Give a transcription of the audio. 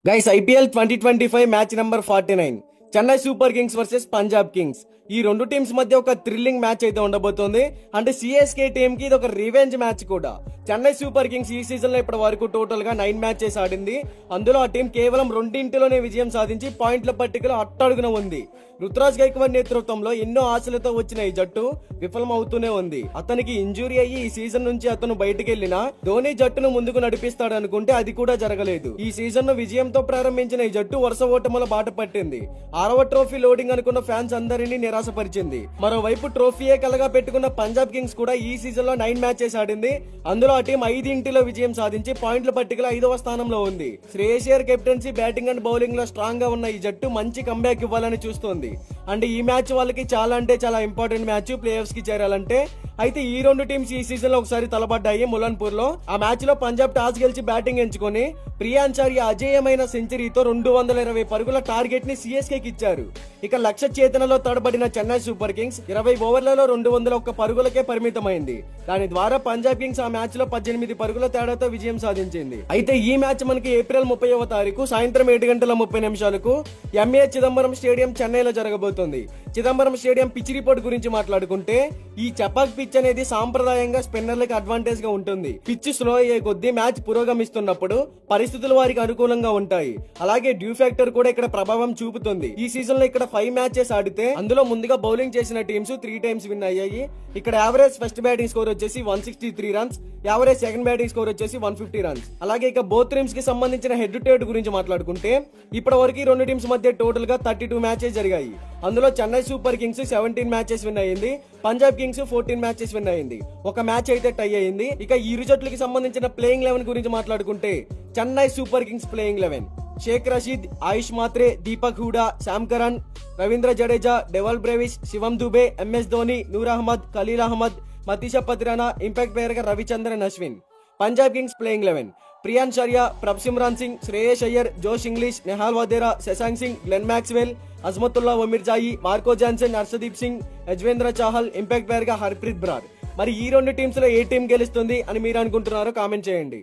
Guys IPL 2025 match number 49 Chennai super Kings versus Punjab Kings. ఈ రెండు teams మధ్య ఒక థ్రిల్లింగ్ మ్యాచ్ అయితే ఉండబోతోంది. అంటే సిఎస్కే టీమ్ కి ఇది ఒక రివెంజ్ మ్యాచ్ కూడా. చెన్నై సూపర్ కింగ్స్ ఈ సీజన్ లో ఇప్పటి వరకు టోటల్ గా 9 మ్యాచెస్ ఆడింది. అందులో ఆ టీం కేవలం రెండింటిలోనే విజయం సాధించి పాయింట్ల పట్టికలో అట్టడుగున ఉంది. రుతురాజ్ గైక్వాడ్ నేతృత్వంలో ఎన్నో ఆశలతో వచ్చిన ఈ జట్టు విఫలం అవుతూనే ఉంది. అతనికి ఇంజురీ అయ్యి ఈ సీజన్ నుంచి అతను బయటకు వెళ్లినా ధోని జట్టును ముందుకు నడిపిస్తాడనుకుంటే అది కూడా జరగలేదు. ఈ సీజన్ ను విజయంతో ప్రారంభించిన ఈ జట్టు వరుస ఓటముల బాట పట్టింది. 6వ ట్రోఫీ లోడింగ్ అనుకున్న ఫ్యాన్స్ అందరినీ నిరాశపరిచింది. మరోవైపు ట్రోఫీయే కలగా పెట్టుకున్న పంజాబ్ కింగ్స్ కూడా ఈ సీజన్ లో 9 మ్యాచెస్ ఆడింది. అందులో ఆ టీం 5 విజయం సాధించి పాయింట్ల పట్టికలో 5వ స్థానంలో ఉంది. Shreyas Iyer captaincy, batting and bowling లో స్ట్రాంగ్ గా ఉన్న ఈ జట్టు మంచి కంబ్యాక్ ఇవ్వాలని చూస్తోంది. అంటే ఈ మ్యాచ్ వాళ్ళకి చాలా అంటే చాలా ఇంపార్టెంట్ మ్యాచ్ ప్లే ఆఫ్స్ కి చేరాలంటే. అయితే ఈ రెండు టీమ్స్ ఈ సీజన్ లో ఒకసారి తలబడ్డాయి ములన్పూర్ లో. ఆ మ్యాచ్ లో పంజాబ్ టాస్ గెలిచి బ్యాటింగ్ ఎంచుకొని ప్రియాంచార్య అజేయమైన సెంచరీతో 220 పరుగుల టార్గెట్ ని సిఎస్కే కి ఇచ్చారు. ఇక లక్ష్య చేతనలో తడబడిన చెన్నై సూపర్ కింగ్స్ 20 ఓవర్లలో 201 పరుగులకే పరిమితమైంది. దాని ద్వారా పంజాబ్ కింగ్స్ ఆ మ్యాచ్ లో 18 పరుగుల తేడాతో విజయం సాధించింది. అయితే ఈ మ్యాచ్ మనకి ఏప్రిల్ 30వ తారీఖు సాయంత్రం 7:30 ఎంఏ చిదంబరం స్టేడియం చెన్నైలో జరగబోతోంది. చిదంబరం స్టేడియం పిచ్ రిపోర్ట్ గురించి మాట్లాడుకుంటే, ఈ చపాక్ పిచ్ అనేది సాంప్రదాయంగా స్పిన్నర్లకు అడ్వాంటేజ్ గా ఉంటుంది. పిచ్ స్లో అయ్యే కొద్దీ మ్యాచ్ పురోగమిస్తున్నప్పుడు పరిస్థితులు వారికి అనుకూలంగా ఉంటాయి. అలాగే డ్యూ ఫ్యాక్టర్ కూడా ఇక్కడ ప్రభావం చూపుతుంది. ఈ సీజన్ లో ఇక్కడ 5 మ్యాచెస్ ఆడితే అందులో ముందుగా బౌలింగ్ చేసిన టీమ్స్ 3 టైమ్స్ విన్ అయ్యాయి. ఇక్కడ యావరేజ్ ఫస్ట్ బ్యాటింగ్ స్కోర్ వచ్చేసి 163 runs, average second batting score వచ్చేసి 150 రన్స్. అలాగే ఇక బోత్ టీమ్స్ కి సంబంధించిన హెడ్ టు హెడ్ గురించి మాట్లాడుకుంటే, ఇప్పటి వరకు ఈ రెండు టీమ్స్ మధ్య టోటల్ గా 32 మ్యాచెస్ జరిగాయి. అందులో Chennai super Kings 17 matches win అయ్యింది, పంజాబ్ కింగ్స్ 14 మ్యాచెస్ విన్ అయ్యింది. ఒక మ్యాచ్ అయితే టై అయ్యింది. ఇక ఈ ఇరు జట్లకి సంబంధించిన ప్లేయింగ్ 11 గురించి మాట్లాడుకుంటే, Chennai super kings playing 11 Shaik Rasheed, Ayush Mhatre, Deepak Hooda, Sam Curran, Ravindra Jadeja, Dewald Brevis, Shivam Dube, MS Dhoni, Noor Ahmad, Khaleel Ahmed, Matheesha Pathirana, impact player గా Ravichandran Ashwin. Punjab kings playing 11 Priyansh Arya, Prabhsimran Singh, Shreyas Iyer, Josh Inglis, Nehal Wadhera, Shashank Singh, Glenn Maxwell, Azmatullah Omarzai, Marco Jansen, Arshdeep Singh, Yuzvendra Chahal, impact player గా హర్ప్రీత్ బ్రార్. మరి ఈ రెండు టీమ్స్ లో ఏ టీం గెలుస్తుంది అని మీరు అనుకుంటున్నారో కామెంట్ చేయండి.